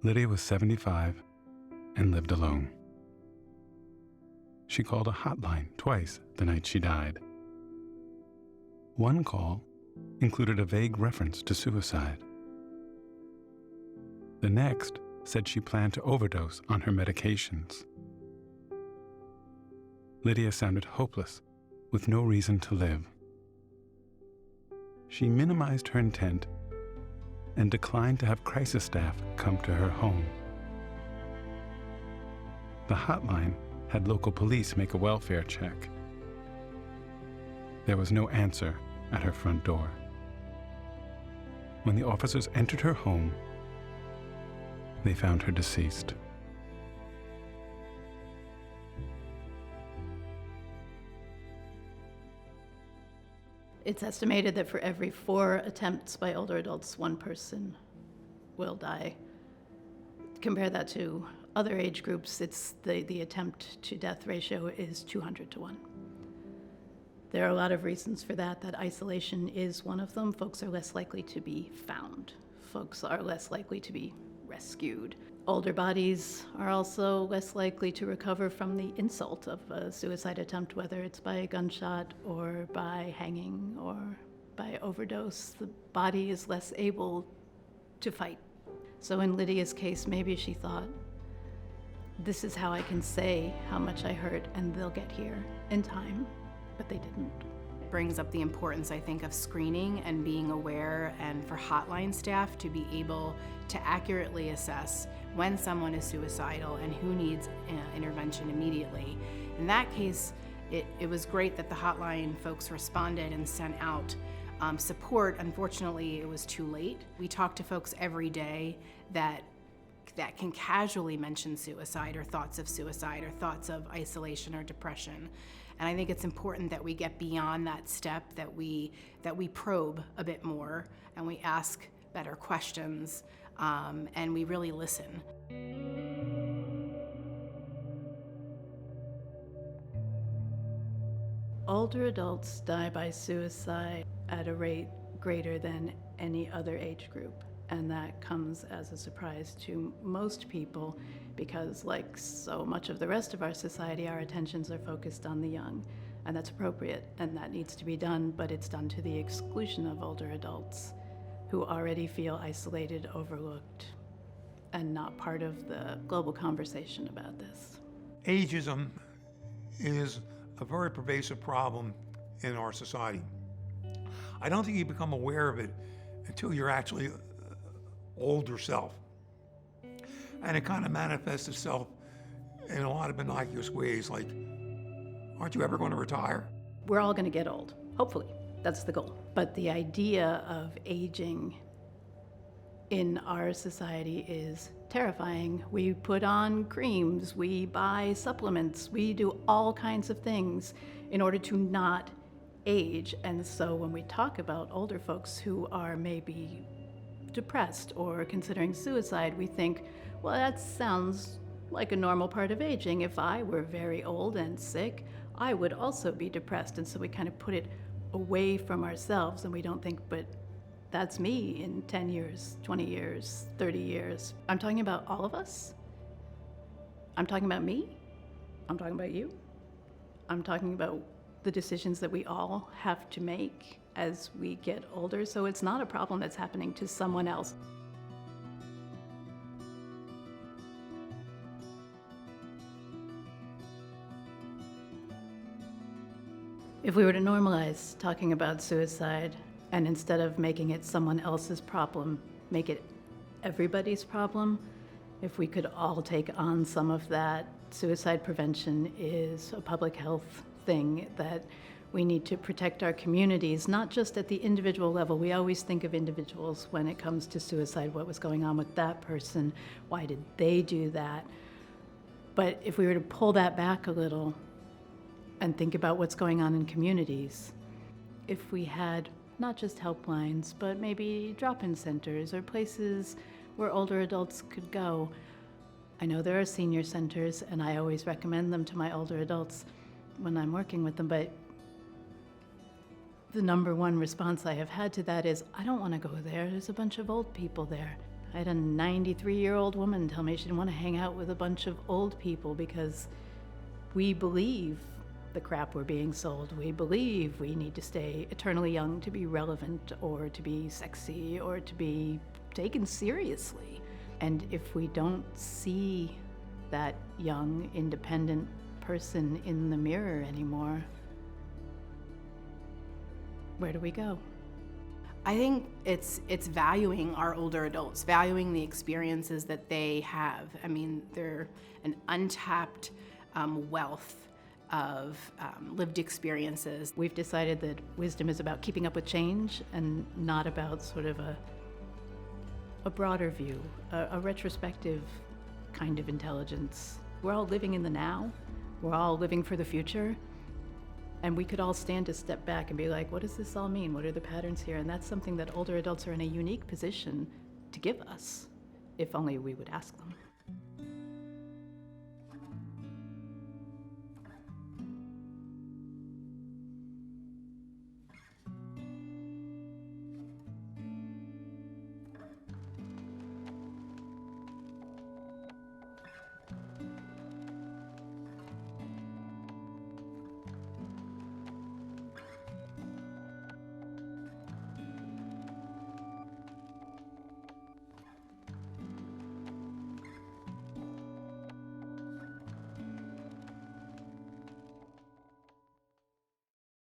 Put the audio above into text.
Lydia was 75 and lived alone. She called a hotline twice the night she died. One call included a vague reference to suicide. The next said she planned to overdose on her medications. Lydia sounded hopeless, with no reason to live. She minimized her intent and declined to have crisis staff come to her home. The hotline had local police make a welfare check. There was no answer at her front door. When the officers entered her home, they found her deceased. It's estimated that for every 4 attempts by older adults, 1 person will die. Compare that to other age groups, it's the attempt to death ratio is 200 to 1. There are a lot of reasons for that isolation is one of them. Folks are less likely to be found. Folks are less likely to be rescued. Older bodies are also less likely to recover from the insult of a suicide attempt, whether it's by a gunshot or by hanging or by overdose. The body is less able to fight. So in Lydia's case, maybe she thought, this is how I can say how much I hurt and they'll get here in time, but they didn't. Brings up the importance, I think, of screening and being aware, and for hotline staff to be able to accurately assess when someone is suicidal and who needs intervention immediately. In that case, it was great that the hotline folks responded and sent out support. Unfortunately, it was too late. We talk to folks every day that can casually mention suicide or thoughts of isolation or depression. And I think it's important that we get beyond that step, that we probe a bit more and we ask better questions and we really listen. Older adults die by suicide at a rate greater than any other age group. And that comes as a surprise to most people because, like so much of the rest of our society, our attentions are focused on the young. And that's appropriate, and that needs to be done, but it's done to the exclusion of older adults who already feel isolated, overlooked, and not part of the global conversation about this. Ageism is a very pervasive problem in our society. I don't think you become aware of it until you're actually old yourself. And it kind of manifests itself in a lot of innocuous ways, like, aren't you ever going to retire? We're all going to get old, hopefully. That's the goal. But the idea of aging in our society is terrifying. We put on creams, we buy supplements, we do all kinds of things in order to not age. And so when we talk about older folks who are maybe depressed or considering suicide, we think, well, that sounds like a normal part of aging. If I were very old and sick, I would also be depressed. And so we kind of put it away from ourselves and we don't think, but that's me in 10 years, 20 years, 30 years. I'm talking about all of us. I'm talking about me. I'm talking about you. I'm talking about the decisions that we all have to make as we get older. So it's not a problem that's happening to someone else. If we were to normalize talking about suicide, and instead of making it someone else's problem, make it everybody's problem, if we could all take on some of that, suicide prevention is a public health thing that we need to protect our communities, not just at the individual level. We always think of individuals when it comes to suicide, what was going on with that person, why did they do that? But if we were to pull that back a little and think about what's going on in communities, if we had not just helplines, but maybe drop-in centers or places where older adults could go. I know there are senior centers, and I always recommend them to my older adults when I'm working with them, but the number one response I have had to that is, I don't want to go there. There's a bunch of old people there. I had a 93-year-old woman tell me she didn't want to hang out with a bunch of old people because we believe the crap we're being sold. We believe we need to stay eternally young to be relevant or to be sexy or to be taken seriously. And if we don't see that young, independent person in the mirror anymore, where do we go? I think it's valuing our older adults, valuing the experiences that they have. I mean, they're an untapped wealth of lived experiences. We've decided that wisdom is about keeping up with change and not about sort of a broader view, a retrospective kind of intelligence. We're all living in the now. We're all living for the future. And we could all stand to step back and be like, what does this all mean? What are the patterns here? And that's something that older adults are in a unique position to give us, if only we would ask them.